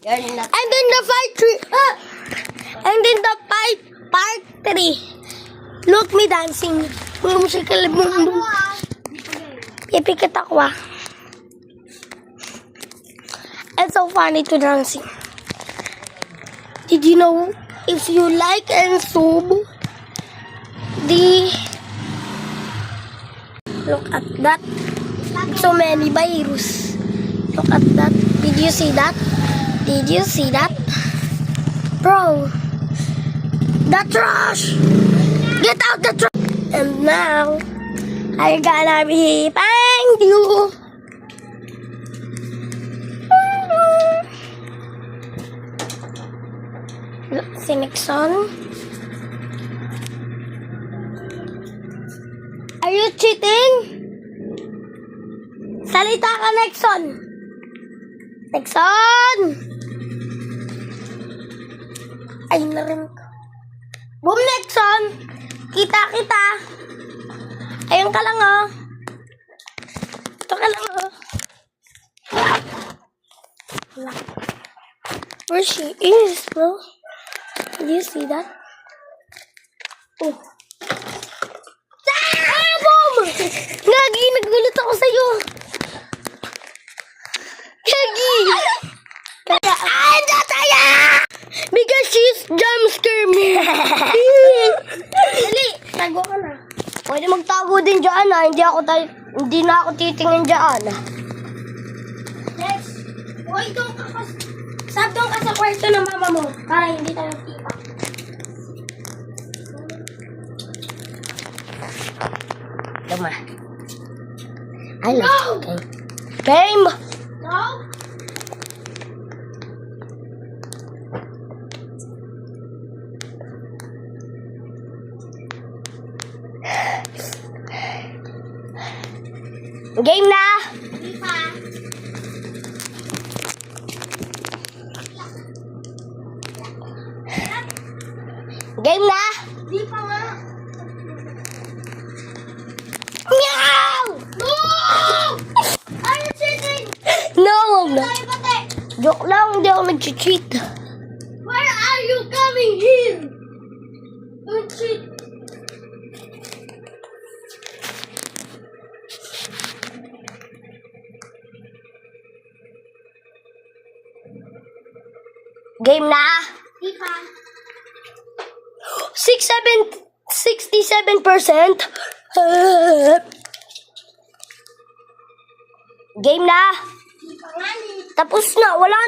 And then the fight 3. And then the fight part 3. Look me dancing. Musical boom. Ipikit ako. It's so funny to dancing. Did you know if you like and sub the look at that, so many virus. Look at that. Did you see that? Did you see that? Bro, the trash. Get out the trash. And now I gonna be thank you. Look, si Nixon. Are you cheating? Salita ka, Nixon. Nixon! Ay, narin ka. Boom, Nixon! Kita. Ayun ka lang, oh. Ito ka lang, oh. Where she is, bro? Do you see that? Oh. Ah, boom! Gagi, nagulat ako sa'yo. Gagi! Tataya! Because she's jump scare me. Dali, tago ka na. Pwede magtago din dyan, ha. Hindi na ako titingin dyan, ha. Next. Uy, doon ka kasi. Doon ka sa kwarto ng mama mo para hindi tayo kita. Luma. I love no. Game. No. Game na. Game na. Di pa nga. Meow! No! Are you cheating? No, I'm not. Joke lang, hindi ako nag-cheat. Where are you coming here? Don't cheat. Game na. Di pa. 67%. Game na. Tapos na, wala na.